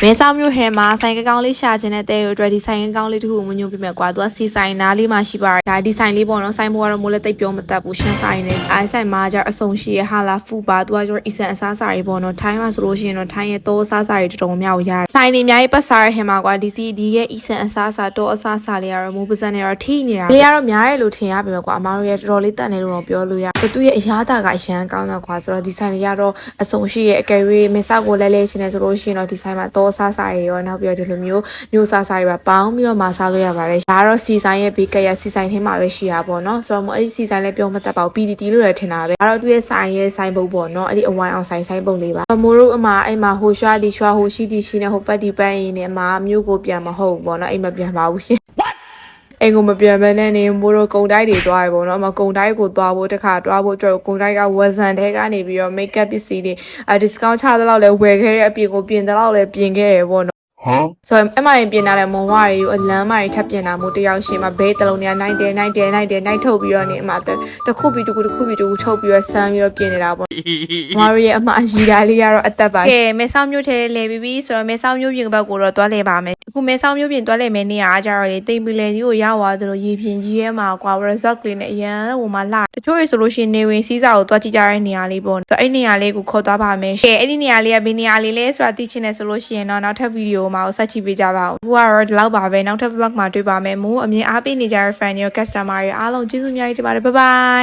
မဲဆောက်မြို့ဟဲမှာဆိုင်ကောင်းလေးရှာခြင်းတဲ့တဲ့ရအတွက်ဒီဆိုင်ကောင်းလေးတစ်ခုကိုမညွှန်ပြမယ်ကွာသူကစီဆိုင်နားလေးမှာရှိပါတယ်ဒါဒီဆိုင်လေးပေါ့နော်ဆိုင်ပေါ်ကတော့မိုးလည်းတိတ်ပြောမတတ်ဘူးရှင်းဆိုင်နေအိုင်းဆိုင်မှာကျအဆုံရှိရဟာလာဖူပါသူကကျတော့အီဆန်အစားစာတွေပေါ့နော်ထိုင်းမှာဆိုလို့ရှိရင်တော့ထိုင်းရဲ့တောအစားစာတွေတော်တော်များများရတယ်ဆိုင်နေအများကြီးပတ်စားရဟဲမှာကွာဒီရဲ့အီဆန်အစားစာတောအစားစာလေးကတော့မိုးပစံနေတော့ထိနေတာလေးကတော့များရဲလို့ထင်ရပြီပဲကွာအမားတို့ရဲ့တော်တော်လေးတန်နေလို့တော့ပြောလို့ရဆိုသူရဲ့အရာတာကအရန်ကောင်းတော့ကွာဆိုတော့ဒီဆိုင်လေးကတော့အဆုံရှိရအကယ်၍မဲဆောက်ကိုလဲလဲရှင်နေဆိုလို့ရှိရင်တော့ဒီဆိုင်မှာတောအစားစာတွေရောနောက်ပြီးတော့ဒီလိုမျိုးစားစားတွေပါပေါင်းပြီးတော့မစားလို့ရပါတယ်ဒါကတော့စီဆိုင်ရဲ့ဘေးကရစီဆိုင်ထဲမှာပဲရှိတာပေါ့နော်ဆိုတော့အဲ့ဒီစီဆိုင်လည်းပြောမတတ်ပါဘူး PDT လို့လည်းထင်တာပဲဒါတော့သူရဲ့ဆိုင်ပုံပေါ့နော်အဲ့ဒီအဝိုင်းအောင်ဆိုင်ပုံလေးပါမိုးတို့အမအဲ့မှာဟိုရွှာလီရွှာဟိုရှိတီရှိနေဟိုပတ်တီပန်းရင်းနဲ့အမမျိုးကိုပြန်မဟုတ်ဘူးပေါ့နော်အိမ်မပြန်ပါဘူးရှင်အိမ်ကိုမပြန်မနဲ့နေမိုးတို့ကုံတိုက်တွေသွားရပေါ့နော်အမကုံတိုက်ကိုသွားဖို့တခါသွားဖို့အတွက်ကုံတိုက်ကဝဇန်တဲကနေပြီးတော့ make up ပစ္စည်းတွေdiscount ချတဲ့လောက်လဲဝယ်ခဲ့တဲ့အပြင်ကိုပြင်တဲ့လောက်လဲပြင်ခဲ့ရပေါ့နော်ဆိုတော့အမရင်ပြင်လာတဲ့မုံဝါရီကိုအလန်းမရီထပ်ပြင်တာမို့တယောက်ရှင်မှာဘေးတလုံးတွေကနိုင်တယ်ထုတ်ပြီးတော့နေအမတခုပြီးတခုချုပ်ပြီးတော့ဆန်းပြီးတော့ပြင်နေတာပေါ့မမရဲ့အမအကြီးဓာလေးကတော့အသက်ပါကဲမဲဆောက်မြို့ထဲလဲပြီးဆိုတော့မဲဆောက်မြို့ပြင်ဘက်ကိုတော့တွားလဲပါမယ်အခုမဲဆောက်မြို့ပြင်တွားလဲမယ်နေရာကြတော့လေတိမ်ပီလဲကြီးကိုရောက်သွားသလိုရေပြင်ကြီးထဲမှာကွာ resort လေးနဲ့အရန်ဟိုမှာလာတချို့ရဆိုလို့ရှိရင်နေဝင်စီးစာကိုတွားကြည့်ကြတဲ့နေရာလေးပေါ့ဆိုတော့အဲ့နေရာလေးကိုခေါ်သွားပါမယ်ကဲအဲ့ဒီနေရာလေးကဘယ်နေရာလေးလဲဆိုတာသိချင်တယ်ဆိုလို့ရှိရင်တော့နောက်ထပ်ဗီဒီယိုမှာကိုဆက်ကြည့်ပေးကြပါဦးအခုကတော့ဒီလောက်ပါပဲနောက်ထပ် vlog မှာတွေ့ပါမယ်မို့အမြင်အားပေးနေကြတဲ့ fan ရော customer တွေအားလုံးကျေးဇူးအများကြီးတင်ပါတယ် bye bye